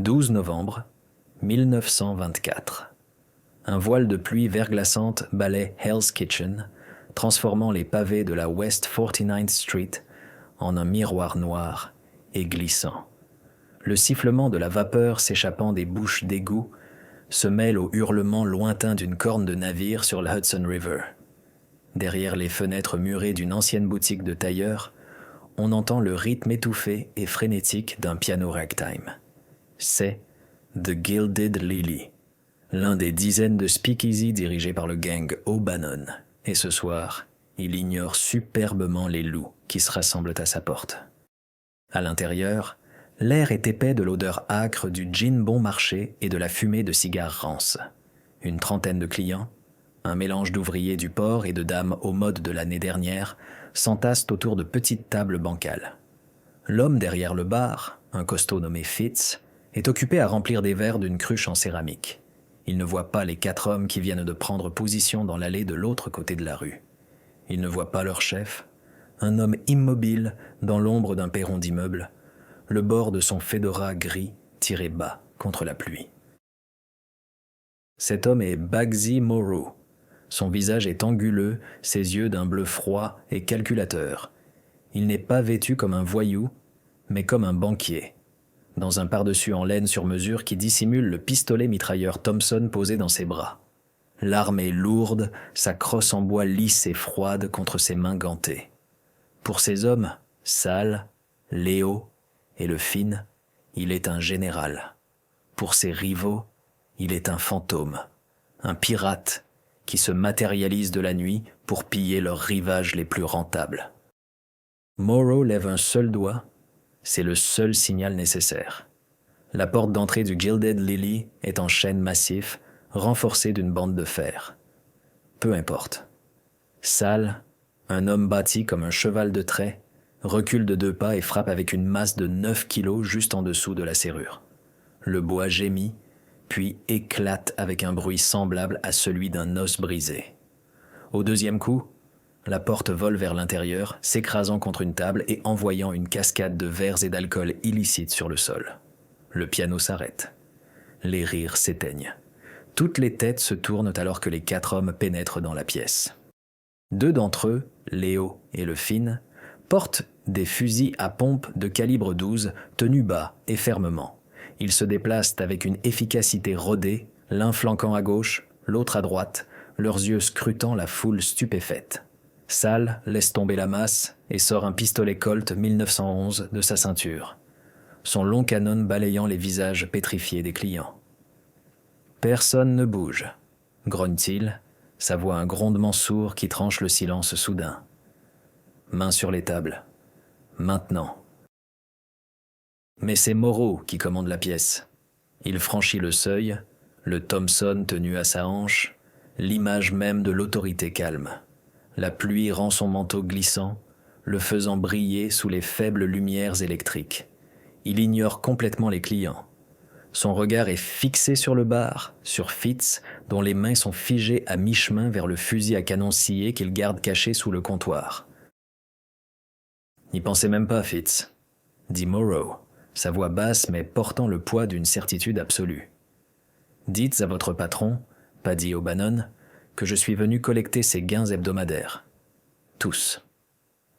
12 novembre 1924. Un voile de pluie verglaçante balaie Hell's Kitchen, transformant les pavés de la West 49th Street en un miroir noir et glissant. Le sifflement de la vapeur s'échappant des bouches d'égout se mêle au hurlement lointain d'une corne de navire sur la Hudson River. Derrière les fenêtres murées d'une ancienne boutique de tailleur, on entend le rythme étouffé et frénétique d'un piano ragtime. C'est The Gilded Lily, l'un des dizaines de speakeasy dirigés par le gang O'Bannon. Et ce soir, il ignore superbement les loups qui se rassemblent à sa porte. À l'intérieur, l'air est épais de l'odeur âcre du gin bon marché et de la fumée de cigares rances. Une trentaine de clients, un mélange d'ouvriers du port et de dames aux modes de l'année dernière, s'entassent autour de petites tables bancales. L'homme derrière le bar, un costaud nommé Fitz, est occupé à remplir des verres d'une cruche en céramique. Il ne voit pas les 4 hommes qui viennent de prendre position dans l'allée de l'autre côté de la rue. Il ne voit pas leur chef, un homme immobile dans l'ombre d'un perron d'immeuble, le bord de son fedora gris tiré bas contre la pluie. Cet homme est Bugsy Morrow. Son visage est anguleux, ses yeux d'un bleu froid et calculateur. Il n'est pas vêtu comme un voyou, mais comme un banquier, dans un pardessus en laine sur mesure qui dissimule le pistolet mitrailleur Thompson posé dans ses bras. L'arme est lourde, sa crosse en bois lisse et froide contre ses mains gantées. Pour ces hommes, Sal, Léo et le Finn, il est un général. Pour ses rivaux, il est un fantôme, un pirate qui se matérialise de la nuit pour piller leurs rivages les plus rentables. Morrow lève un seul doigt, c'est le seul signal nécessaire. La porte d'entrée du Gilded Lily est en chêne massif, renforcée d'une bande de fer. Peu importe. Sal, un homme bâti comme un cheval de trait, recule de 2 pas et frappe avec une masse de 9 kilos juste en dessous de la serrure. Le bois gémit, puis éclate avec un bruit semblable à celui d'un os brisé. Au 2e coup, la porte vole vers l'intérieur, s'écrasant contre une table et envoyant une cascade de verres et d'alcool illicite sur le sol. Le piano s'arrête. Les rires s'éteignent. Toutes les têtes se tournent alors que les 4 hommes pénètrent dans la pièce. 2 d'entre eux, Léo et le Finn, portent des fusils à pompe de calibre 12 tenus bas et fermement. Ils se déplacent avec une efficacité rodée, l'un flanquant à gauche, l'autre à droite, leurs yeux scrutant la foule stupéfaite. Sal laisse tomber la masse et sort un pistolet Colt 1911 de sa ceinture, son long canon balayant les visages pétrifiés des clients. Personne ne bouge, grogne-t-il, sa voix un grondement sourd qui tranche le silence soudain. Mains sur les tables. Maintenant. Mais c'est Morrow qui commande la pièce. Il franchit le seuil, le Thompson tenu à sa hanche, l'image même de l'autorité calme. La pluie rend son manteau glissant, le faisant briller sous les faibles lumières électriques. Il ignore complètement les clients. Son regard est fixé sur le bar, sur Fitz, dont les mains sont figées à mi-chemin vers le fusil à canon scié qu'il garde caché sous le comptoir. « N'y pensez même pas, Fitz », dit Morrow, sa voix basse mais portant le poids d'une certitude absolue. « Dites à votre patron, Paddy O'Bannon, que je suis venu collecter ses gains hebdomadaires. Tous. »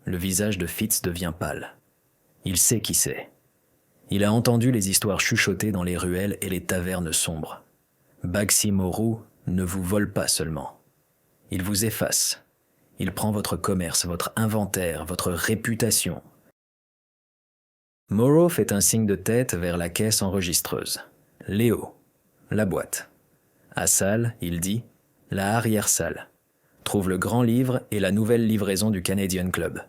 Le visage de Fitz devient pâle. Il sait qui c'est. Il a entendu les histoires chuchotées dans les ruelles et les tavernes sombres. Bugsy Morrow ne vous vole pas seulement. Il vous efface. Il prend votre commerce, votre inventaire, votre réputation. Morrow fait un signe de tête vers la caisse enregistreuse. Léo, la boîte. À Sal, il dit, la arrière-salle. Trouve le grand livre et la nouvelle livraison du Canadian Club.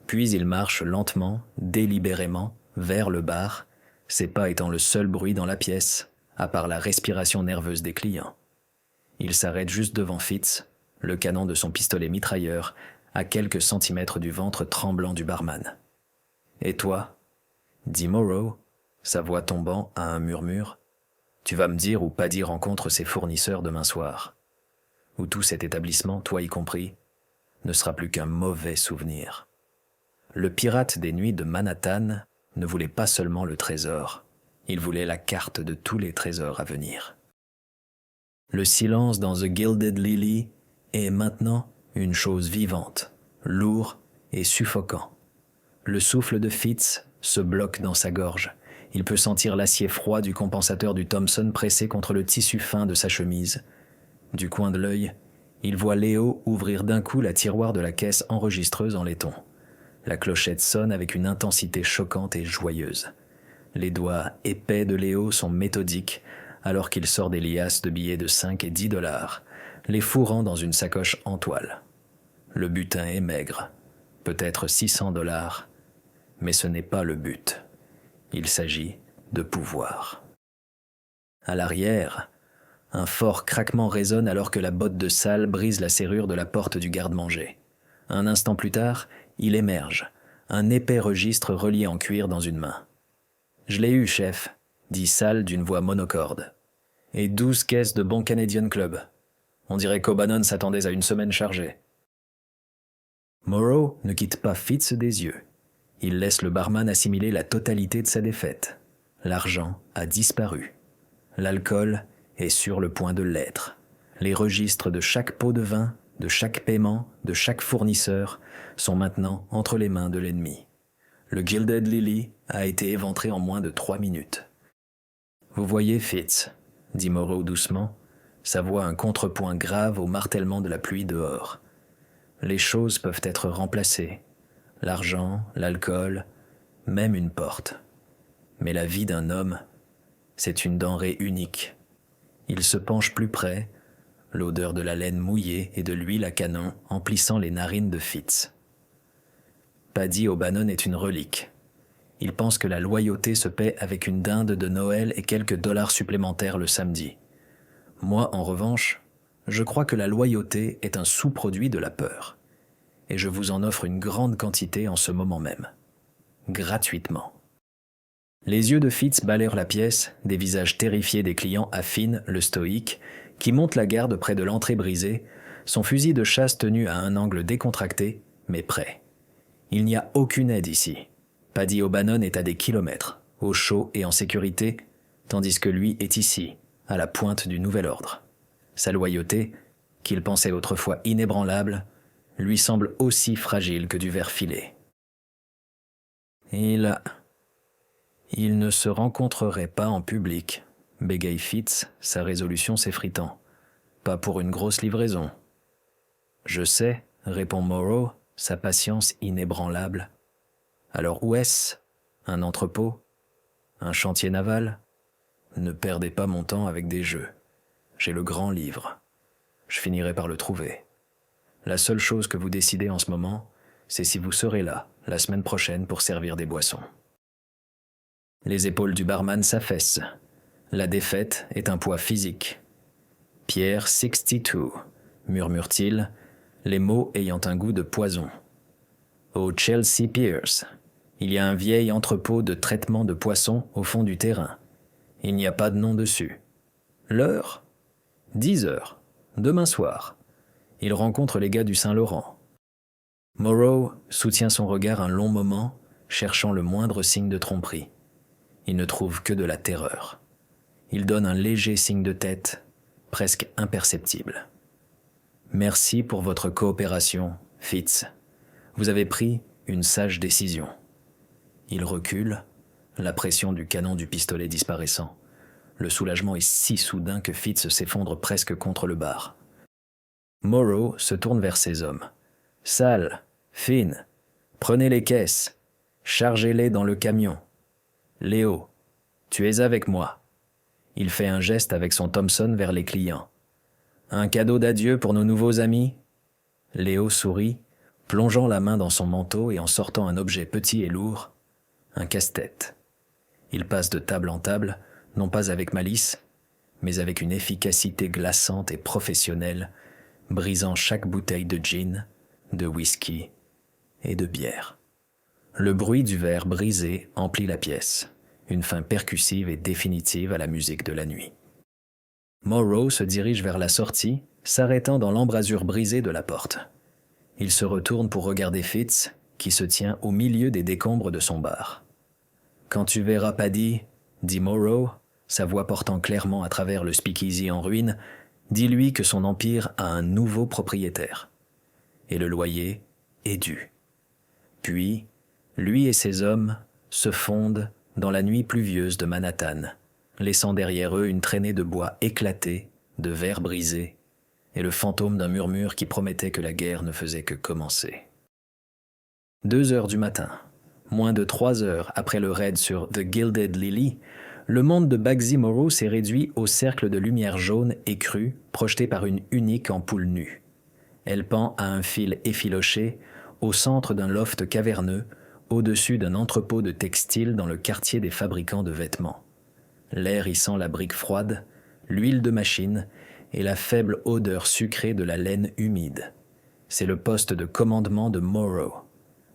Puis il marche lentement, délibérément, vers le bar, ses pas étant le seul bruit dans la pièce, à part la respiration nerveuse des clients. Il s'arrête juste devant Fitz, le canon de son pistolet mitrailleur, à quelques centimètres du ventre tremblant du barman. « Et toi ?» dit Morrow, sa voix tombant à un murmure. « Tu vas me dire où Paddy rencontre ses fournisseurs demain soir. Où tout cet établissement, toi y compris, ne sera plus qu'un mauvais souvenir. » Le pirate des nuits de Manhattan ne voulait pas seulement le trésor, Il voulait la carte de tous les trésors à venir. Le silence dans The Gilded Lily est maintenant une chose vivante, lourd et suffocant. Le souffle de Fitz se bloque dans sa gorge. Il peut sentir l'acier froid du compensateur du Thompson pressé contre le tissu fin de sa chemise. Du coin de l'œil, il voit Léo ouvrir d'un coup la tiroir de la caisse enregistreuse en laiton. La clochette sonne avec une intensité choquante et joyeuse. Les doigts épais de Léo sont méthodiques alors qu'il sort des liasses de billets de 5 et 10 $, les fourrant dans une sacoche en toile. Le butin est maigre, peut-être 600 $, mais ce n'est pas le but. Il s'agit de pouvoir. À l'arrière, un fort craquement résonne alors que la botte de salle brise la serrure de la porte du garde-manger. Un instant plus tard, il émerge, un épais registre relié en cuir dans une main. « Je l'ai eu, chef », dit Sal d'une voix monocorde. « Et 12 caisses de bon Canadian Club. On dirait qu'O'Bannon s'attendait à une semaine chargée. » Morrow ne quitte pas Fitz des yeux. Il laisse le barman assimiler la totalité de sa défaite. L'argent a disparu. L'alcool est sur le point de l'être. Les registres de chaque pot de vin, de chaque paiement, de chaque fournisseur sont maintenant entre les mains de l'ennemi. Le Gilded Lily a été éventré en moins de 3 minutes. « Vous voyez, Fitz, » dit Morrow doucement, sa voix un contrepoint grave au martèlement de la pluie dehors. « Les choses peuvent être remplacées. L'argent, l'alcool, même une porte. Mais la vie d'un homme, c'est une denrée unique. » Il se penche plus près, l'odeur de la laine mouillée et de l'huile à canon emplissant les narines de Fitz. Paddy O'Bannon est une relique. Il pense que la loyauté se paie avec une dinde de Noël et quelques dollars supplémentaires le samedi. Moi, en revanche, je crois que la loyauté est un sous-produit de la peur. Et je vous en offre une grande quantité en ce moment même. Gratuitement. Les yeux de Fitz balayent la pièce, des visages terrifiés des clients affinent le stoïque, qui monte la garde près de l'entrée brisée, son fusil de chasse tenu à un angle décontracté, mais prêt. Il n'y a aucune aide ici. Paddy O'Bannon est à des kilomètres, au chaud et en sécurité, tandis que lui est ici, à la pointe du nouvel ordre. Sa loyauté, qu'il pensait autrefois inébranlable, lui semble aussi fragile que du verre filé. Il ne se rencontrerait pas en public, bégaye Fitz, sa résolution s'effritant. Pas pour une grosse livraison. Je sais, répond Morrow, sa patience inébranlable. Alors où est-ce? Un entrepôt? Un chantier naval? Ne perdez pas mon temps avec des jeux. J'ai le grand livre. Je finirai par le trouver. La seule chose que vous décidez en ce moment, c'est si vous serez là, la semaine prochaine, pour servir des boissons. Les épaules du barman s'affaissent. La défaite est un poids physique. Pierre 62, murmure-t-il, les mots ayant un goût de poison. Au Chelsea Piers, il y a un vieil entrepôt de traitement de poissons au fond du terrain. Il n'y a pas de nom dessus. L'heure? 10 heures. Demain soir. Il rencontre les gars du Saint-Laurent. Morrow soutient son regard un long moment, cherchant le moindre signe de tromperie. Il ne trouve que de la terreur. Il donne un léger signe de tête, presque imperceptible. « Merci pour votre coopération, Fitz. Vous avez pris une sage décision. » Il recule, la pression du canon du pistolet disparaissant. Le soulagement est si soudain que Fitz s'effondre presque contre le bar. Morrow se tourne vers ses hommes. « Sal, Finn, prenez les caisses, chargez-les dans le camion. Léo, tu es avec moi. » Il fait un geste avec son Thompson vers les clients. « Un cadeau d'adieu pour nos nouveaux amis ?» Léo sourit, plongeant la main dans son manteau et en sortant un objet petit et lourd, un casse-tête. Il passe de table en table, non pas avec malice, mais avec une efficacité glaçante et professionnelle, brisant chaque bouteille de gin, de whisky et de bière. Le bruit du verre brisé emplit la pièce, une fin percussive et définitive à la musique de la nuit. Morrow se dirige vers la sortie, s'arrêtant dans l'embrasure brisée de la porte. Il se retourne pour regarder Fitz, qui se tient au milieu des décombres de son bar. « Quand tu verras Paddy, dit Morrow, sa voix portant clairement à travers le speakeasy en ruine, dis-lui que son empire a un nouveau propriétaire. Et le loyer est dû. Puis, lui et ses hommes se fondent dans la nuit pluvieuse de Manhattan, laissant derrière eux une traînée de bois éclaté, de verres brisés, et le fantôme d'un murmure qui promettait que la guerre ne faisait que commencer. 2 heures du matin, moins de 3 heures après le raid sur The Gilded Lily, le monde de Bugsy Morrow s'est réduit au cercle de lumière jaune et crue projeté par une unique ampoule nue. Elle pend à un fil effiloché au centre d'un loft caverneux au-dessus d'un entrepôt de textiles dans le quartier des fabricants de vêtements. L'air y sent la brique froide, l'huile de machine et la faible odeur sucrée de la laine humide. C'est le poste de commandement de Morrow,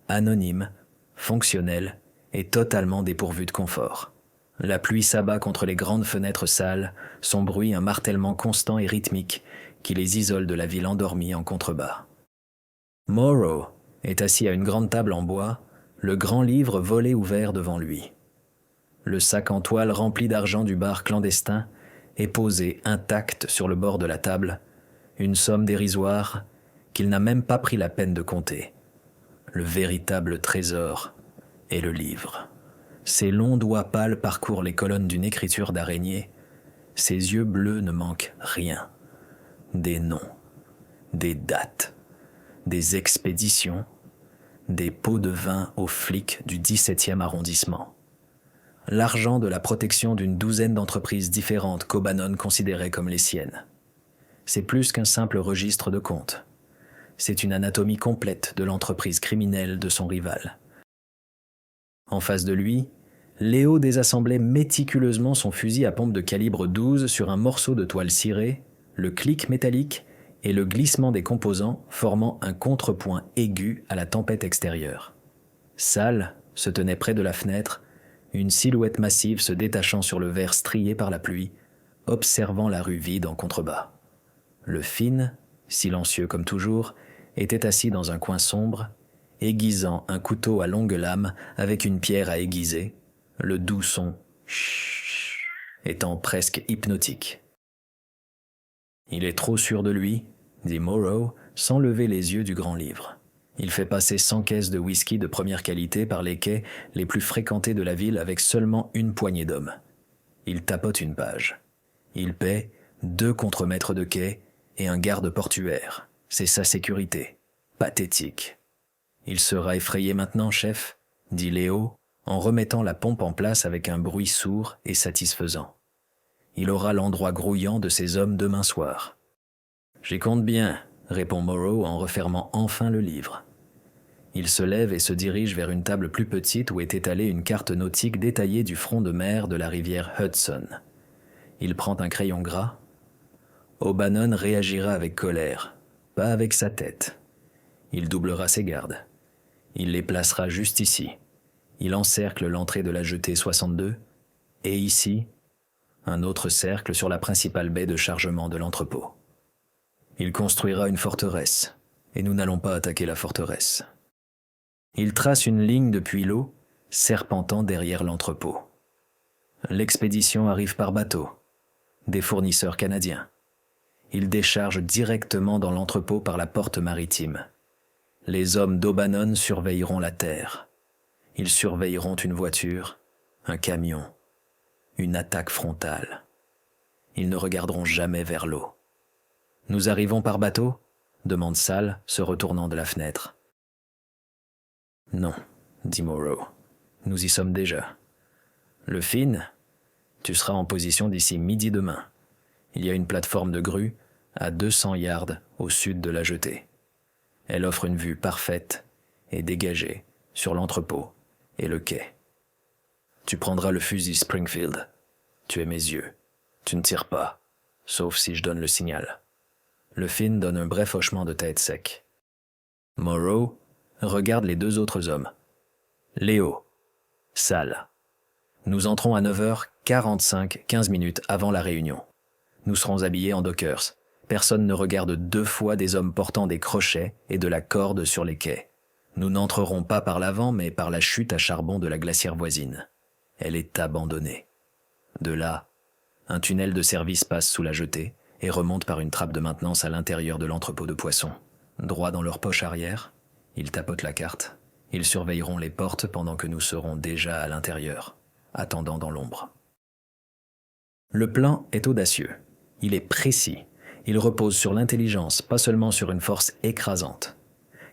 anonyme, fonctionnel et totalement dépourvu de confort. La pluie s'abat contre les grandes fenêtres sales, son bruit un martèlement constant et rythmique qui les isole de la ville endormie en contrebas. Morrow est assis à une grande table en bois, le grand livre volé ouvert devant lui. Le sac en toile rempli d'argent du bar clandestin est posé intact sur le bord de la table, une somme dérisoire qu'il n'a même pas pris la peine de compter. Le véritable trésor est le livre. Ses longs doigts pâles parcourent les colonnes d'une écriture d'araignée. Ses yeux bleus ne manquent rien. Des noms, des dates, des expéditions, des pots de vin aux flics du 17e arrondissement. L'argent de la protection d'une douzaine d'entreprises différentes qu'O'Bannon considérait comme les siennes. C'est plus qu'un simple registre de comptes. C'est une anatomie complète de l'entreprise criminelle de son rival. En face de lui, Léo désassemblait méticuleusement son fusil à pompe de calibre 12 sur un morceau de toile cirée, le clic métallique et le glissement des composants formant un contrepoint aigu à la tempête extérieure. Sal se tenait près de la fenêtre, une silhouette massive se détachant sur le verre strié par la pluie, observant la rue vide en contrebas. Le Finn, silencieux comme toujours, était assis dans un coin sombre, aiguisant un couteau à longue lame avec une pierre à aiguiser, le doux son chut étant presque hypnotique. Il est trop sûr de lui, dit Morrow, sans lever les yeux du grand livre. Il fait passer 100 caisses de whisky de première qualité par les quais les plus fréquentés de la ville avec seulement une poignée d'hommes. Il tapote une page. Il paie 2 contremaîtres de quai et un garde portuaire. C'est sa sécurité. Pathétique. Il sera effrayé maintenant, chef, dit Léo, en remettant la pompe en place avec un bruit sourd et satisfaisant. Il aura l'endroit grouillant de ses hommes demain soir. J'y compte bien, répond Morrow en refermant enfin le livre. Il se lève et se dirige vers une table plus petite où est étalée une carte nautique détaillée du front de mer de la rivière Hudson. Il prend un crayon gras. O'Bannon réagira avec colère, pas avec sa tête. Il doublera ses gardes. Il les placera juste ici. Il encercle l'entrée de la jetée 62, et ici, un autre cercle sur la principale baie de chargement de l'entrepôt. Il construira une forteresse, et nous n'allons pas attaquer la forteresse. Il trace une ligne depuis l'eau, serpentant derrière l'entrepôt. L'expédition arrive par bateau, des fournisseurs canadiens. Il décharge directement dans l'entrepôt par la porte maritime. Les hommes d'O'Bannon surveilleront la terre. Ils surveilleront une voiture, un camion, une attaque frontale. Ils ne regarderont jamais vers l'eau. « Nous arrivons par bateau ?» demande Sal, se retournant de la fenêtre. « Non, » dit Morrow. « Nous y sommes déjà. Le Finn, tu seras en position d'ici midi demain. Il y a une plateforme de grue à 200 yards au sud de la jetée. Elle offre une vue parfaite et dégagée sur l'entrepôt et le quai. Tu prendras le fusil Springfield. Tu es mes yeux. Tu ne tires pas, sauf si je donne le signal. » Le Finn donne un bref hochement de tête sec. Morrow regarde les 2 autres hommes. Léo, Sal. Nous entrons à 9h45, 15 minutes avant la réunion. Nous serons habillés en dockers. Personne ne regarde 2 fois des hommes portant des crochets et de la corde sur les quais. Nous n'entrerons pas par l'avant, mais par la chute à charbon de la glacière voisine. Elle est abandonnée. De là, un tunnel de service passe sous la jetée et remonte par une trappe de maintenance à l'intérieur de l'entrepôt de poissons. Droit dans leur poche arrière, ils tapotent la carte. Ils surveilleront les portes pendant que nous serons déjà à l'intérieur, attendant dans l'ombre. Le plan est audacieux. Il est précis. Il repose sur l'intelligence, pas seulement sur une force écrasante.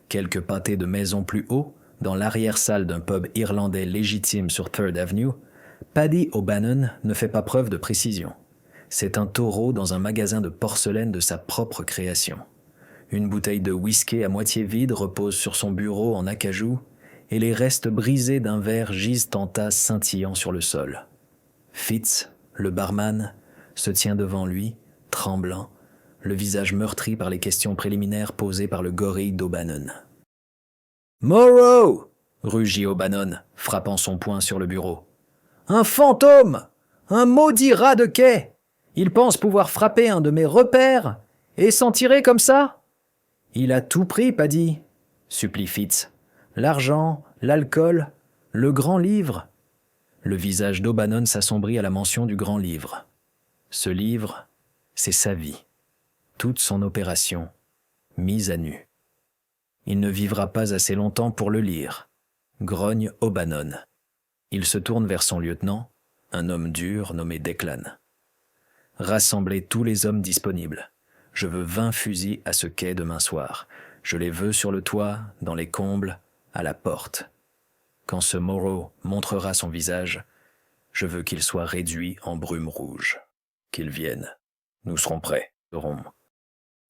Quelques pâtés de maison plus haut, dans l'arrière-salle d'un pub irlandais légitime sur Third Avenue, Paddy O'Bannon ne fait pas preuve de précision. C'est un taureau dans un magasin de porcelaine de sa propre création. Une bouteille de whisky à moitié vide repose sur son bureau en acajou et les restes brisés d'un verre gisent en tas scintillant sur le sol. Fitz, le barman, se tient devant lui, tremblant, le visage meurtri par les questions préliminaires posées par le gorille d'O'Bannon. « Morrow !» rugit O'Bannon, frappant son poing sur le bureau. « Un fantôme ! Un maudit rat de quai ! Il pense pouvoir frapper un de mes repères et s'en tirer comme ça ?» « Il a tout pris, Paddy, » supplie Fitz. « L'argent, l'alcool, le grand livre. » Le visage d'O'Bannon s'assombrit à la mention du grand livre. Ce livre, c'est sa vie. Toute son opération, mise à nu. Il ne vivra pas assez longtemps pour le lire, grogne O'Bannon. Il se tourne vers son lieutenant, un homme dur nommé Declan. Rassemblez tous les hommes disponibles. Je veux 20 fusils à ce quai demain soir. Je les veux sur le toit, dans les combles, à la porte. Quand ce Morrow montrera son visage, je veux qu'il soit réduit en brume rouge. Qu'il vienne. Nous serons prêts.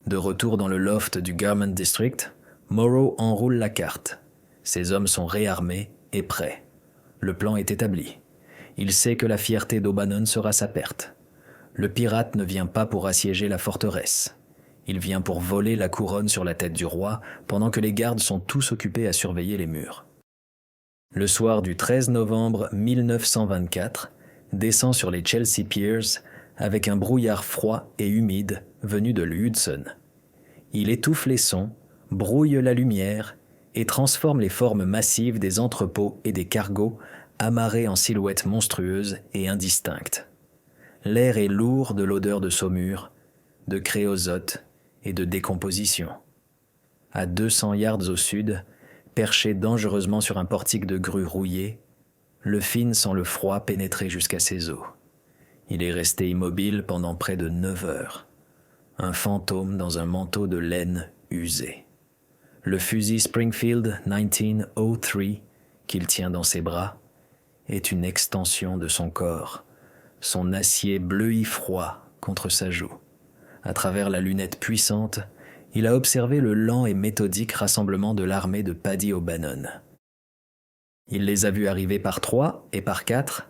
De retour dans le loft du Garment District, Morrow enroule la carte. Ses hommes sont réarmés et prêts. Le plan est établi. Il sait que la fierté d'O'Bannon sera sa perte. Le pirate ne vient pas pour assiéger la forteresse. Il vient pour voler la couronne sur la tête du roi, pendant que les gardes sont tous occupés à surveiller les murs. Le soir du 13 novembre 1924, descend sur les Chelsea Piers avec un brouillard froid et humide venu de l'Hudson. Il étouffe les sons, brouille la lumière et transforme les formes massives des entrepôts et des cargos amarrés en silhouettes monstrueuses et indistinctes. L'air est lourd de l'odeur de saumure, de créosote et de décomposition. À 200 yards au sud, perché dangereusement sur un portique de grue rouillé, le Finn sent le froid pénétrer jusqu'à ses os. Il est resté immobile pendant près de 9 heures. Un fantôme dans un manteau de laine usé. Le fusil Springfield 1903 qu'il tient dans ses bras est une extension de son corps, son acier bleui froid contre sa joue. À travers la lunette puissante, il a observé le lent et méthodique rassemblement de l'armée de Paddy O'Bannon. Il les a vus arriver par 3 et par 4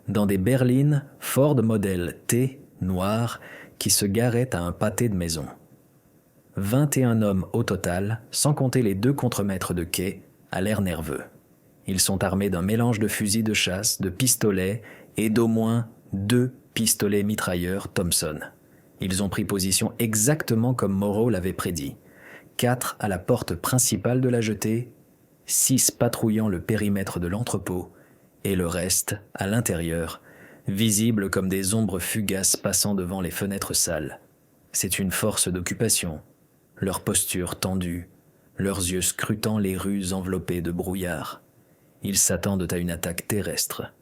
dans des berlines Ford modèle T noires qui se garaient à un pâté de maison. 21 hommes au total, sans compter les 2 contremaîtres de quai, à l'air nerveux. Ils sont armés d'un mélange de fusils de chasse, de pistolets et d'au moins 2 pistolets mitrailleurs Thompson. Ils ont pris position exactement comme Morrow l'avait prédit. 4 à la porte principale de la jetée, 6 patrouillant le périmètre de l'entrepôt, et le reste, à l'intérieur, visible comme des ombres fugaces passant devant les fenêtres sales. C'est une force d'occupation, leur posture tendue, leurs yeux scrutant les rues enveloppées de brouillard. Ils s'attendent à une attaque terrestre.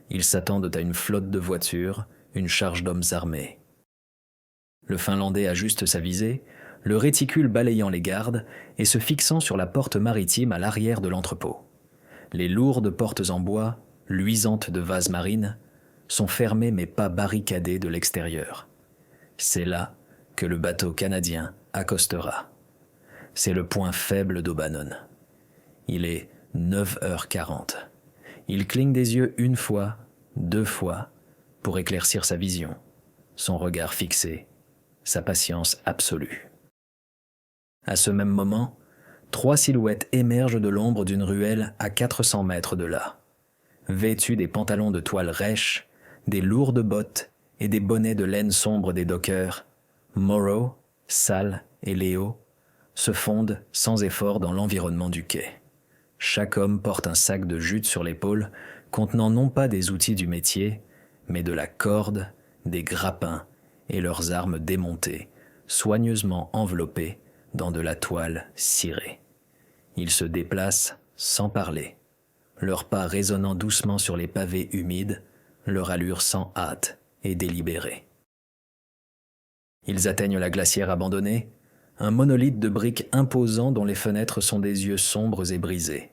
Ils s'attendent à une flotte de voitures, une charge d'hommes armés. Le Finlandais ajuste sa visée, le réticule balayant les gardes et se fixant sur la porte maritime à l'arrière de l'entrepôt. Les lourdes portes en bois, luisantes de vases marines, sont fermées mais pas barricadées de l'extérieur. C'est là que le bateau canadien accostera. C'est le point faible d'O'Bannon. Il est 9h40. Il cligne des yeux 1 fois, 2 fois, pour éclaircir sa vision, son regard fixé, sa patience absolue. À ce même moment, 3 silhouettes émergent de l'ombre d'une ruelle à 400 mètres de là. Vêtus des pantalons de toile rêche, des lourdes bottes et des bonnets de laine sombre des dockers, Morrow, Sal et Léo se fondent sans effort dans l'environnement du quai. Chaque homme porte un sac de jute sur l'épaule contenant non pas des outils du métier, mais de la corde, des grappins et leurs armes démontées, soigneusement enveloppées dans de la toile cirée. Ils se déplacent sans parler, leurs pas résonnant doucement sur les pavés humides, leur allure sans hâte et délibérée. Ils atteignent la glacière abandonnée, un monolithe de briques imposant dont les fenêtres sont des yeux sombres et brisés.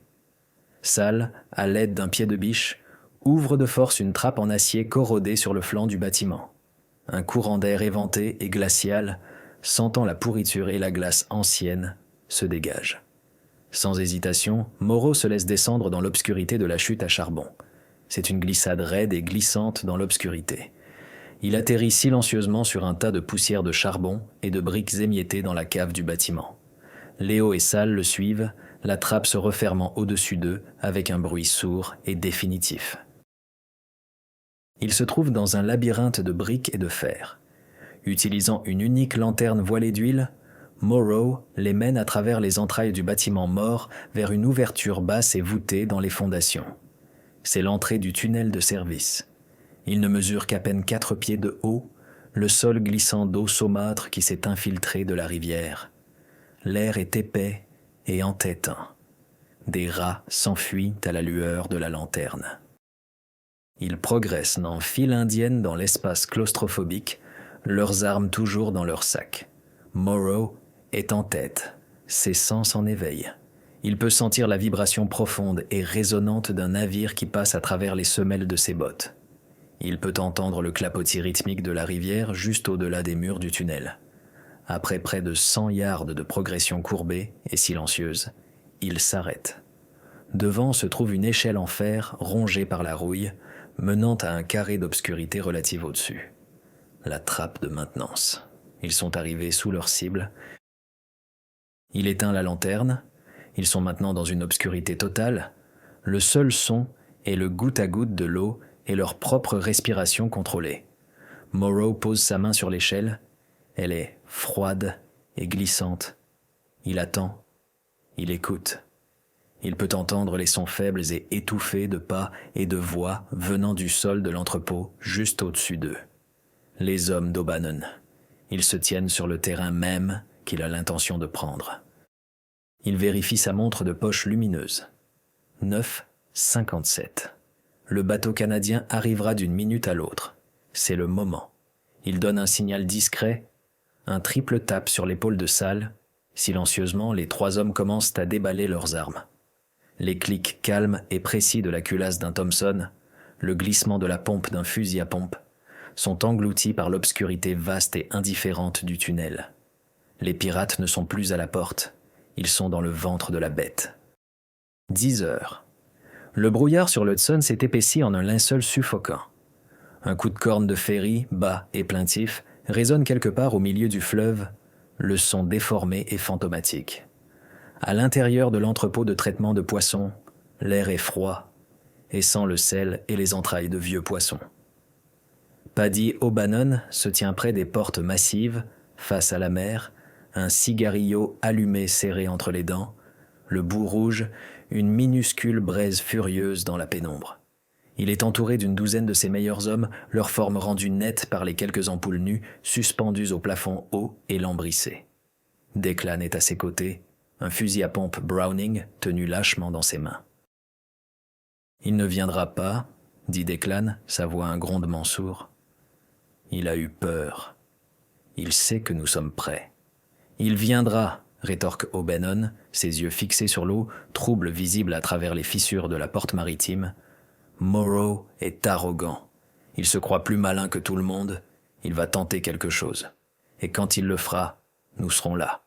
Sal, à l'aide d'un pied de biche, ouvre de force une trappe en acier corrodée sur le flanc du bâtiment. Un courant d'air éventé et glacial, sentant la pourriture et la glace ancienne, se dégage. Sans hésitation, Moreau se laisse descendre dans l'obscurité de la chute à charbon. C'est une glissade raide et glissante dans l'obscurité. Il atterrit silencieusement sur un tas de poussière de charbon et de briques émiettées dans la cave du bâtiment. Léo et Sal le suivent, la trappe se refermant au-dessus d'eux avec un bruit sourd et définitif. Ils se trouvent dans un labyrinthe de briques et de fer. Utilisant une unique lanterne voilée d'huile, Moreau les mène à travers les entrailles du bâtiment mort vers une ouverture basse et voûtée dans les fondations. C'est l'entrée du tunnel de service. Il ne mesure qu'à peine 4 pieds de haut, le sol glissant d'eau saumâtre qui s'est infiltré de la rivière. L'air est épais et entêtant. Des rats s'enfuient à la lueur de la lanterne. Ils progressent en file indienne dans l'espace claustrophobique, leurs armes toujours dans leur sac. Moreau est en tête, ses sens en éveil. Il peut sentir la vibration profonde et résonnante d'un navire qui passe à travers les semelles de ses bottes. Il peut entendre le clapotis rythmique de la rivière juste au-delà des murs du tunnel. Après près de 100 yards de progression courbée et silencieuse, il s'arrête. Devant se trouve une échelle en fer rongée par la rouille, menant à un carré d'obscurité relative au-dessus. La trappe de maintenance. Ils sont arrivés sous leur cible. Il éteint la lanterne. Ils sont maintenant dans une obscurité totale. Le seul son est le goutte à goutte de l'eau et leur propre respiration contrôlée. Moreau pose sa main sur l'échelle. Elle est froide et glissante. Il attend. Il écoute. Il peut entendre les sons faibles et étouffés de pas et de voix venant du sol de l'entrepôt juste au-dessus d'eux. Les hommes d'Obannon. Ils se tiennent sur le terrain même qu'il a l'intention de prendre. Il vérifie sa montre de poche lumineuse. 9h57. Le bateau canadien arrivera d'une minute à l'autre. C'est le moment. Il donne un signal discret, un triple tape sur l'épaule de Sal. Silencieusement, les 3 hommes commencent à déballer leurs armes. Les clics calmes et précis de la culasse d'un Thompson, le glissement de la pompe d'un fusil à pompe, sont engloutis par l'obscurité vaste et indifférente du tunnel. Les pirates ne sont plus à la porte, ils sont dans le ventre de la bête. 10 heures. Le brouillard sur l'Hudson s'est épaissi en un linceul suffocant. Un coup de corne de ferry, bas et plaintif, résonne quelque part au milieu du fleuve, le son déformé et fantomatique. À l'intérieur de l'entrepôt de traitement de poissons, l'air est froid et sent le sel et les entrailles de vieux poissons. Paddy O'Bannon se tient près des portes massives, face à la mer, un cigarillo allumé serré entre les dents, le bout rouge, une minuscule braise furieuse dans la pénombre. Il est entouré d'une douzaine de ses meilleurs hommes, leur forme rendue nette par les quelques ampoules nues suspendues au plafond haut et lambrissé. Declan est à ses côtés, un fusil à pompe Browning tenu lâchement dans ses mains. « Il ne viendra pas, » dit Declan, sa voix un grondement sourd. « Il a eu peur. Il sait que nous sommes prêts. »« Il viendra, » rétorque O'Bannon, ses yeux fixés sur l'eau, trouble visible à travers les fissures de la porte maritime. Moreau est arrogant. Il se croit plus malin que tout le monde. Il va tenter quelque chose. Et quand il le fera, nous serons là.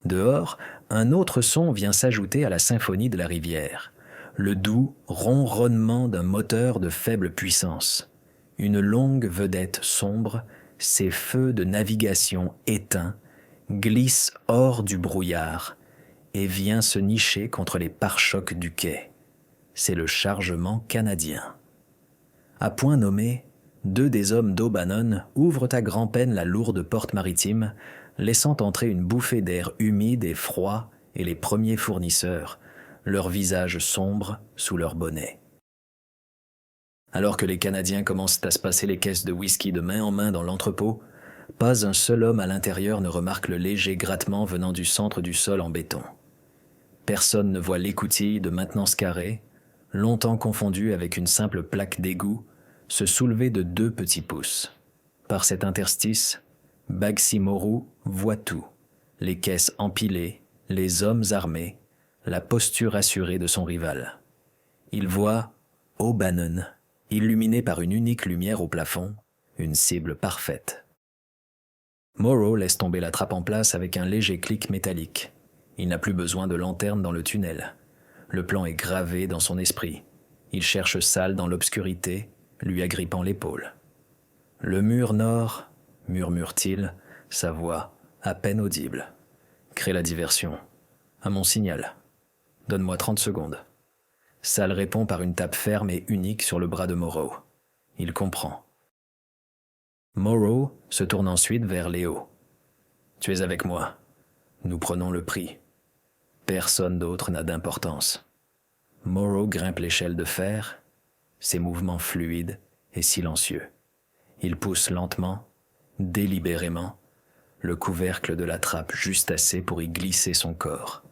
Dehors, un autre son vient s'ajouter à la symphonie de la rivière. Le doux ronronnement d'un moteur de faible puissance. Une longue vedette sombre, ses feux de navigation éteints, glisse hors du brouillard et vient se nicher contre les pare-chocs du quai. C'est le chargement canadien. À point nommé, 2 des hommes d'Obannon ouvrent à grand-peine la lourde porte maritime, laissant entrer une bouffée d'air humide et froid et les premiers fournisseurs, leurs visages sombres sous leurs bonnets. Alors que les Canadiens commencent à se passer les caisses de whisky de main en main dans l'entrepôt, pas un seul homme à l'intérieur ne remarque le léger grattement venant du centre du sol en béton. Personne ne voit l'écoutille de maintenance carrée, longtemps confondue avec une simple plaque d'égout, se soulever de 2 petits pouces. Par cet interstice, Bagsi Moreau voit tout, les caisses empilées, les hommes armés, la posture assurée de son rival. Il voit O'Bannon, illuminé par une unique lumière au plafond, une cible parfaite. Moreau laisse tomber la trappe en place avec un léger clic métallique. Il n'a plus besoin de lanterne dans le tunnel. Le plan est gravé dans son esprit. Il cherche Sal dans l'obscurité, lui agrippant l'épaule. Le mur nord, murmure-t-il, sa voix, à peine audible. Crée la diversion. À mon signal. Donne-moi 30 secondes. Sal répond par une tape ferme et unique sur le bras de Moreau. Il comprend. Moreau se tourne ensuite vers Léo. « Tu es avec moi. Nous prenons le prix. Personne d'autre n'a d'importance. » Moreau grimpe l'échelle de fer, ses mouvements fluides et silencieux. Il pousse lentement, délibérément, le couvercle de la trappe juste assez pour y glisser son corps.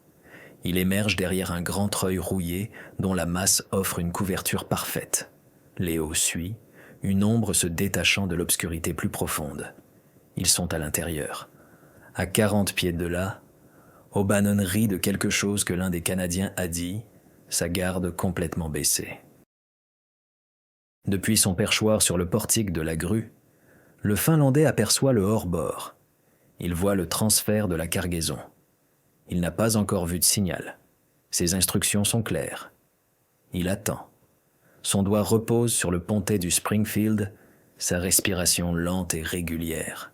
Il émerge derrière un grand treuil rouillé dont la masse offre une couverture parfaite. Léo suit, une ombre se détachant de l'obscurité plus profonde. Ils sont à l'intérieur. À 40 pieds de là, O'Bannon rit de quelque chose que l'un des Canadiens a dit, sa garde complètement baissée. Depuis son perchoir sur le portique de la grue, le Finlandais aperçoit le hors-bord. Il voit le transfert de la cargaison. Il n'a pas encore vu de signal. Ses instructions sont claires. Il attend. Son doigt repose sur le pontet du Springfield, sa respiration lente et régulière.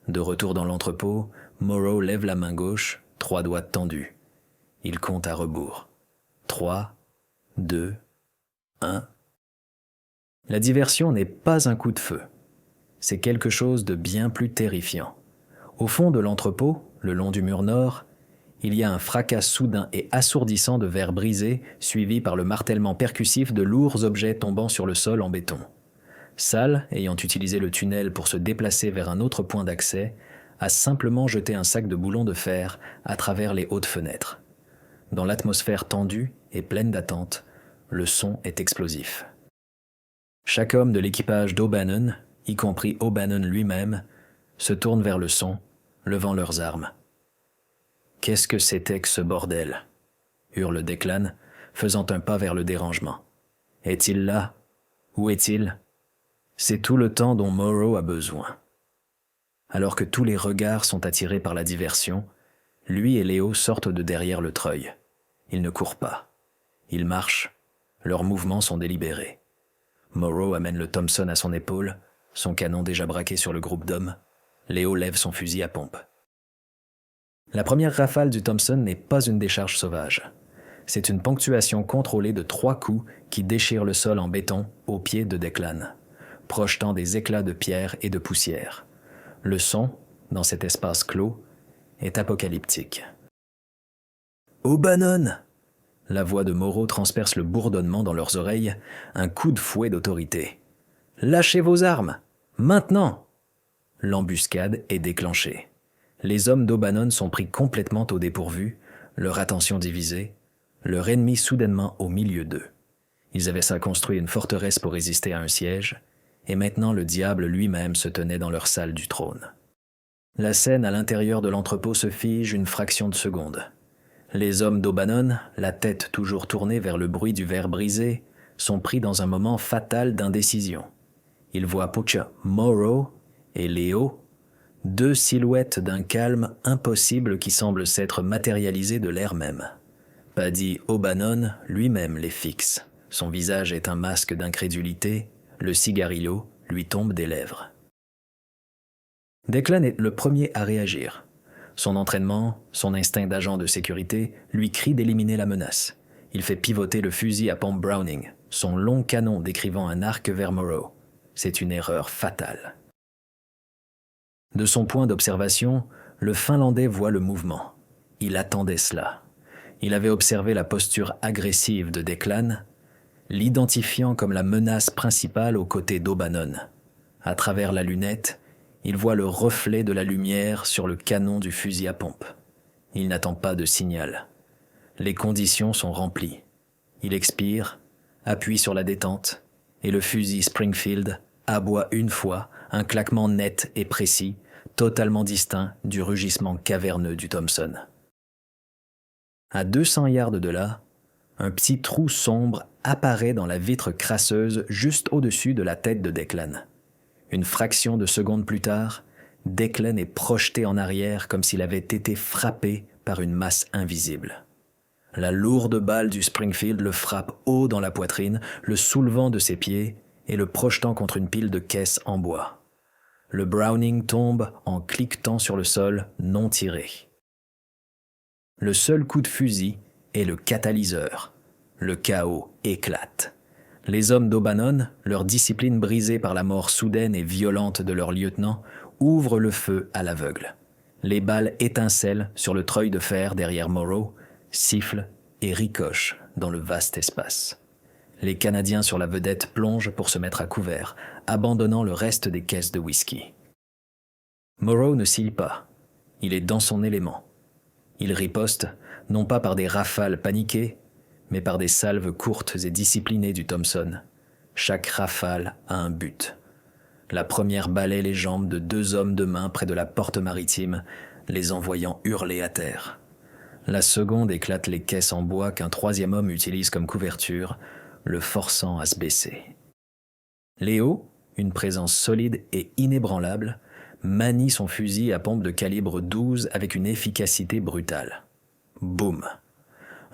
De retour dans l'entrepôt, Moreau lève la main gauche, 3 doigts tendus. Il compte à rebours. 3, 2, 1. La diversion n'est pas un coup de feu. C'est quelque chose de bien plus terrifiant. Au fond de l'entrepôt, le long du mur nord, il y a un fracas soudain et assourdissant de verres brisés, suivi par le martèlement percussif de lourds objets tombant sur le sol en béton. Sal, ayant utilisé le tunnel pour se déplacer vers un autre point d'accès, a simplement jeté un sac de boulons de fer à travers les hautes fenêtres. Dans l'atmosphère tendue et pleine d'attente, le son est explosif. Chaque homme de l'équipage d'O'Bannon, y compris O'Bannon lui-même, se tourne vers le son, levant leurs armes. « Qu'est-ce que c'était que ce bordel ?» hurle Declan, faisant un pas vers le dérangement. « Est-il là? Où est-il » C'est tout le temps dont Moreau a besoin. Alors que tous les regards sont attirés par la diversion, lui et Léo sortent de derrière le treuil. Ils ne courent pas. Ils marchent. Leurs mouvements sont délibérés. Moreau amène le Thompson à son épaule, son canon déjà braqué sur le groupe d'hommes. Léo lève son fusil à pompe. La première rafale du Thompson n'est pas une décharge sauvage. C'est une ponctuation contrôlée de 3 coups qui déchirent le sol en béton au pied de Declan, projetant des éclats de pierre et de poussière. Le son, dans cet espace clos, est apocalyptique. « O'Bannon !» La voix de Moreau transperce le bourdonnement dans leurs oreilles, un coup de fouet d'autorité. « Lâchez vos armes! Maintenant !» L'embuscade est déclenchée. Les hommes d'O'Bannon sont pris complètement au dépourvu, leur attention divisée, leur ennemi soudainement au milieu d'eux. Ils avaient construit une forteresse pour résister à un siège, et maintenant le diable lui-même se tenait dans leur salle du trône. La scène à l'intérieur de l'entrepôt se fige une fraction de seconde. Les hommes d'O'Bannon, la tête toujours tournée vers le bruit du verre brisé, sont pris dans un moment fatal d'indécision. Ils voient Pucha Moreau et Léo, 2 silhouettes d'un calme impossible qui semble s'être matérialisé de l'air même. Paddy O'Bannon lui-même les fixe. Son visage est un masque d'incrédulité, le cigarillo lui tombe des lèvres. Declan est le premier à réagir. Son entraînement, son instinct d'agent de sécurité lui crie d'éliminer la menace. Il fait pivoter le fusil à pompe Browning, son long canon décrivant un arc vers Moreau. C'est une erreur fatale. De son point d'observation, le Finlandais voit le mouvement. Il attendait cela. Il avait observé la posture agressive de Declan. l'identifiant comme la menace principale aux côtés d'Obannon. À travers la lunette, il voit le reflet de la lumière sur le canon du fusil à pompe. Il n'attend pas de signal. Les conditions sont remplies. Il expire, appuie sur la détente, et le fusil Springfield aboie une fois, un claquement net et précis, totalement distinct du rugissement caverneux du Thompson. À 200 yards de là, un petit trou sombre apparaît dans la vitre crasseuse juste au-dessus de la tête de Declan. Une fraction de seconde plus tard, Declan est projeté en arrière comme s'il avait été frappé par une masse invisible. La lourde balle du Springfield le frappe haut dans la poitrine, le soulevant de ses pieds et le projetant contre une pile de caisses en bois. Le Browning tombe en cliquetant sur le sol non tiré. Le seul coup de fusil est le catalyseur. Le chaos éclate. Les hommes d'Obannon, leur discipline brisée par la mort soudaine et violente de leur lieutenant, ouvrent le feu à l'aveugle. Les balles étincellent sur le treuil de fer derrière Morrow, sifflent et ricochent dans le vaste espace. Les Canadiens sur la vedette plongent pour se mettre à couvert, abandonnant le reste des caisses de whisky. Morrow ne cille pas. Il est dans son élément. Il riposte, non pas par des rafales paniquées, mais par des salves courtes et disciplinées du Thompson. Chaque rafale a un but. La première balaie les jambes de 2 hommes de main près de la porte maritime, les envoyant hurler à terre. La seconde éclate les caisses en bois qu'un 3e homme utilise comme couverture, le forçant à se baisser. Léo, une présence solide et inébranlable, manie son fusil à pompe de calibre 12 avec une efficacité brutale. Boum!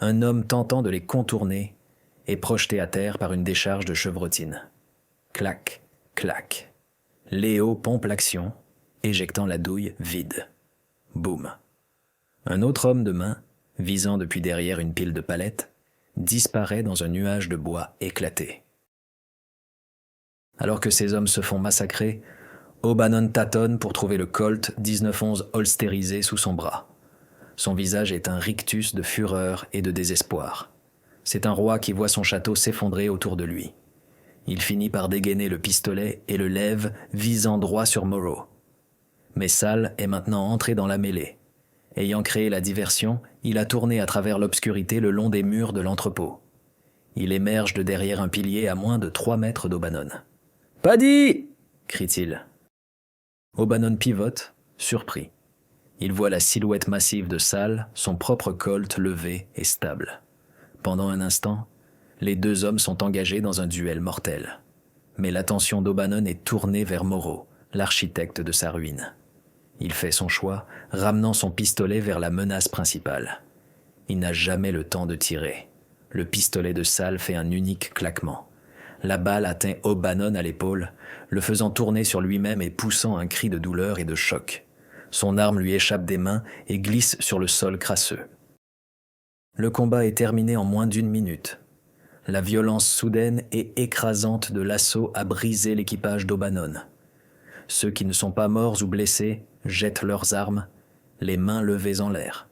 Un homme tentant de les contourner est projeté à terre par une décharge de chevrotine. Clac, clac. Léo pompe l'action, éjectant la douille vide. Boum. Un autre homme de main, visant depuis derrière une pile de palettes, disparaît dans un nuage de bois éclaté. Alors que ces hommes se font massacrer, Obannon tâtonne pour trouver le Colt 1911 holstérisé sous son bras. Son visage est un rictus de fureur et de désespoir. C'est un roi qui voit son château s'effondrer autour de lui. Il finit par dégainer le pistolet et le lève, visant droit sur Morrow. Mais Sal est maintenant entré dans la mêlée. Ayant créé la diversion, il a tourné à travers l'obscurité le long des murs de l'entrepôt. Il émerge de derrière un pilier à moins de 3 mètres d'Obannon. « Paddy !» crie-t-il. Obannon pivote, surpris. Il voit la silhouette massive de Sal, son propre Colt levé et stable. Pendant un instant, les 2 hommes sont engagés dans un duel mortel. Mais l'attention d'Obannon est tournée vers Morrow, l'architecte de sa ruine. Il fait son choix, ramenant son pistolet vers la menace principale. Il n'a jamais le temps de tirer. Le pistolet de Sal fait un unique claquement. La balle atteint Obannon à l'épaule, le faisant tourner sur lui-même et poussant un cri de douleur et de choc. Son arme lui échappe des mains et glisse sur le sol crasseux. Le combat est terminé en moins d'1 minute. La violence soudaine et écrasante de l'assaut a brisé l'équipage d'Obannon. Ceux qui ne sont pas morts ou blessés jettent leurs armes, les mains levées en l'air.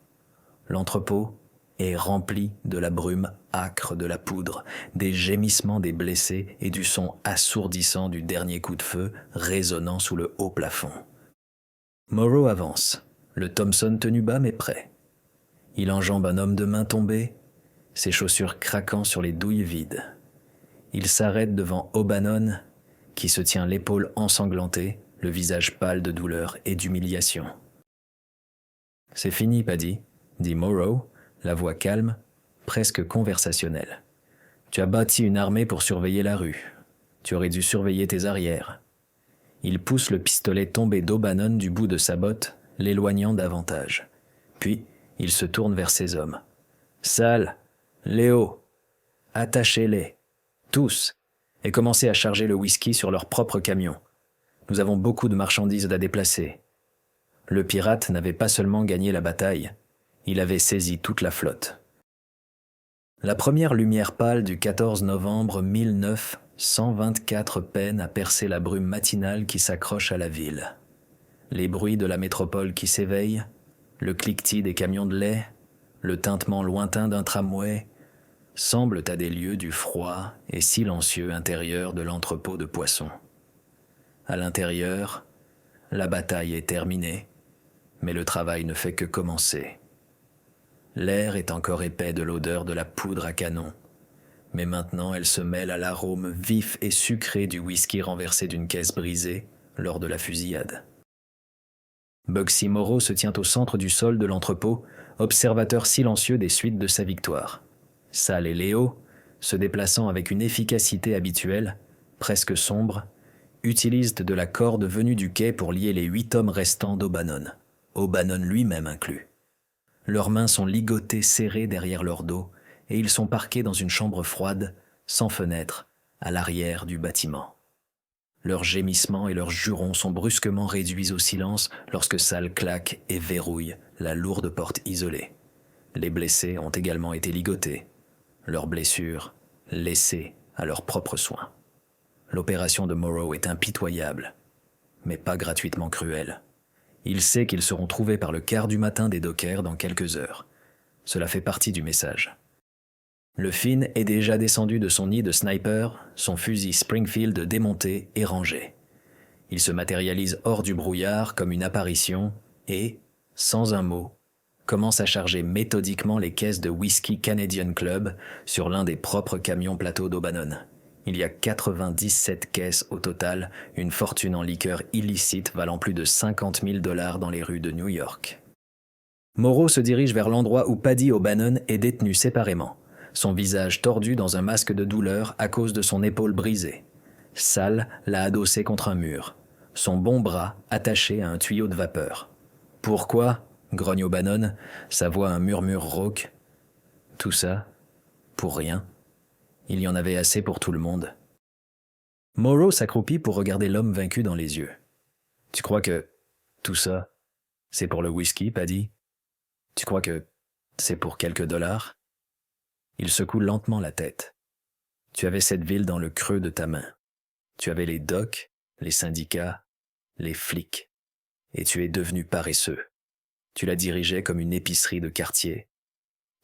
L'entrepôt est rempli de la brume âcre de la poudre, des gémissements des blessés et du son assourdissant du dernier coup de feu résonnant sous le haut plafond. Morrow avance, le Thompson tenu bas mais prêt. Il enjambe un homme de main tombé, ses chaussures craquant sur les douilles vides. Il s'arrête devant Obannon, qui se tient l'épaule ensanglantée, le visage pâle de douleur et d'humiliation. « C'est fini, Paddy, » dit Morrow, la voix calme, presque conversationnelle. « Tu as bâti une armée pour surveiller la rue. Tu aurais dû surveiller tes arrières. » Il pousse le pistolet tombé d'Obannon du bout de sa botte, l'éloignant davantage. Puis, il se tourne vers ses hommes. « Sal, Léo, attachez-les, tous, et commencez à charger le whisky sur leur propre camion. Nous avons beaucoup de marchandises à déplacer. » Le pirate n'avait pas seulement gagné la bataille, il avait saisi toute la flotte. La première lumière pâle du 14 novembre 1924 peine à percer la brume matinale qui s'accroche à la ville. Les bruits de la métropole qui s'éveillent, le cliquetis des camions de lait, le tintement lointain d'un tramway, semblent à des lieux du froid et silencieux intérieur de l'entrepôt de poissons. À l'intérieur, la bataille est terminée, mais le travail ne fait que commencer. L'air est encore épais de l'odeur de la poudre à canon, mais maintenant elle se mêle à l'arôme vif et sucré du whisky renversé d'une caisse brisée lors de la fusillade. Bugsy Morrow se tient au centre du sol de l'entrepôt, observateur silencieux des suites de sa victoire. Sal et Léo, se déplaçant avec une efficacité habituelle, presque sombre, utilisent de la corde venue du quai pour lier les 8 hommes restants d'Obannon, O'Bannon lui-même inclus. Leurs mains sont ligotées serrées derrière leur dos et ils sont parqués dans une chambre froide, sans fenêtre, à l'arrière du bâtiment. Leurs gémissements et leurs jurons sont brusquement réduits au silence lorsque Sal claque et verrouille la lourde porte isolée. Les blessés ont également été ligotés, leurs blessures laissées à leurs propres soins. L'opération de Morrow est impitoyable, mais pas gratuitement cruelle. Il sait qu'ils seront trouvés par le quart du matin des dockers dans quelques heures. Cela fait partie du message. Le Finn est déjà descendu de son nid de sniper, son fusil Springfield démonté et rangé. Il se matérialise hors du brouillard comme une apparition et, sans un mot, commence à charger méthodiquement les caisses de Whisky Canadian Club sur l'un des propres camions plateaux d'Obannon. Il y a 97 caisses au total, une fortune en liqueur illicite valant plus de 50 000 $ dans les rues de New York. Morrow se dirige vers l'endroit où Paddy O'Bannon est détenu séparément, son visage tordu dans un masque de douleur à cause de son épaule brisée. Sal l'a adossé contre un mur, son bon bras attaché à un tuyau de vapeur. « Pourquoi ?» grogne O'Bannon, sa voix un murmure rauque. « Tout ça, pour rien. Il y en avait assez pour tout le monde. » Morrow s'accroupit pour regarder l'homme vaincu dans les yeux. « Tu crois que tout ça, c'est pour le whisky, Paddy? Tu crois que c'est pour quelques dollars ?» Il secoue lentement la tête. « Tu avais cette ville dans le creux de ta main. Tu avais les docks, les syndicats, les flics. Et tu es devenu paresseux. Tu la dirigeais comme une épicerie de quartier.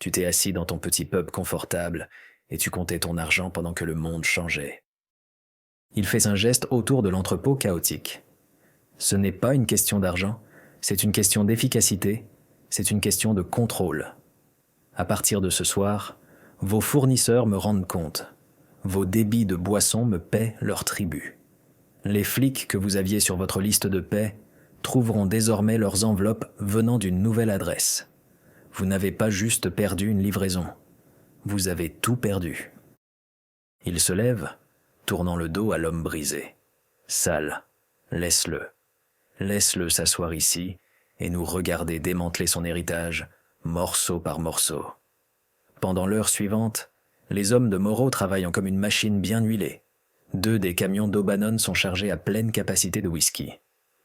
Tu t'es assis dans ton petit pub confortable et tu comptais ton argent pendant que le monde changeait. » Il fait un geste autour de l'entrepôt chaotique. « Ce n'est pas une question d'argent, c'est une question d'efficacité, c'est une question de contrôle. À partir de ce soir, vos fournisseurs me rendent compte. Vos débits de boissons me paient leur tribut. Les flics que vous aviez sur votre liste de paie trouveront désormais leurs enveloppes venant d'une nouvelle adresse. Vous n'avez pas juste perdu une livraison. Vous avez tout perdu. » Il se lève, tournant le dos à l'homme brisé. « Sal, laisse-le. Laisse-le s'asseoir ici et nous regarder démanteler son héritage, morceau par morceau. » Pendant l'heure suivante, les hommes de Morrow travaillent comme une machine bien huilée. 2 des camions d'Obannon sont chargés à pleine capacité de whisky.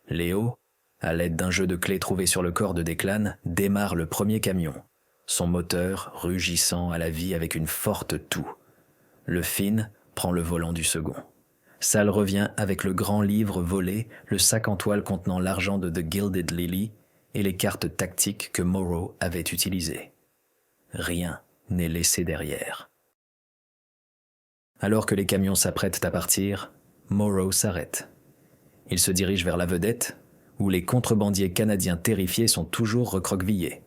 Léo, à l'aide d'un jeu de clés trouvé sur le corps de Declan, démarre le premier camion, son moteur rugissant à la vie avec une forte toux. Le Finn prend le volant du second. Sal revient avec le grand livre volé, le sac en toile contenant l'argent de The Gilded Lily et les cartes tactiques que Morrow avait utilisées. Rien n'est laissé derrière. Alors que les camions s'apprêtent à partir, Morrow s'arrête. Il se dirige vers la vedette, où les contrebandiers canadiens terrifiés sont toujours recroquevillés.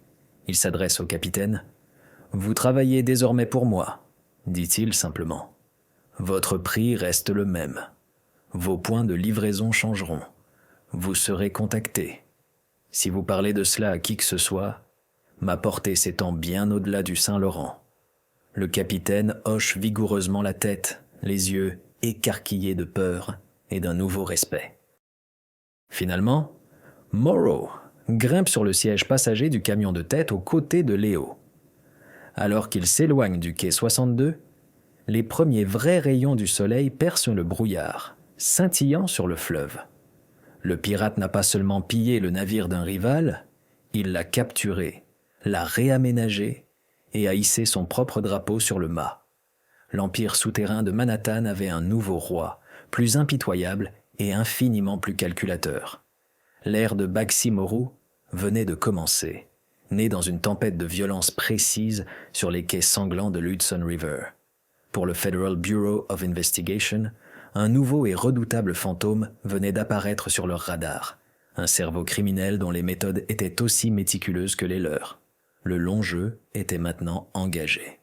Il s'adresse au capitaine. « Vous travaillez désormais pour moi, » dit-il simplement. « Votre prix reste le même. Vos points de livraison changeront. Vous serez contacté. Si vous parlez de cela à qui que ce soit, ma portée s'étend bien au-delà du Saint-Laurent. » Le capitaine hoche vigoureusement la tête, les yeux écarquillés de peur et d'un nouveau respect. Finalement, Morrow grimpe sur le siège passager du camion de tête aux côtés de Léo. Alors qu'il s'éloigne du quai 62, les premiers vrais rayons du soleil percent le brouillard, scintillant sur le fleuve. Le pirate n'a pas seulement pillé le navire d'un rival, il l'a capturé, l'a réaménagé et a hissé son propre drapeau sur le mât. L'empire souterrain de Manhattan avait un nouveau roi, plus impitoyable et infiniment plus calculateur. L'ère de Bugsy Morrow venait de commencer, né dans une tempête de violence précise sur les quais sanglants de l'Hudson River. Pour le Federal Bureau of Investigation, un nouveau et redoutable fantôme venait d'apparaître sur leur radar, un cerveau criminel dont les méthodes étaient aussi méticuleuses que les leurs. Le long jeu était maintenant engagé.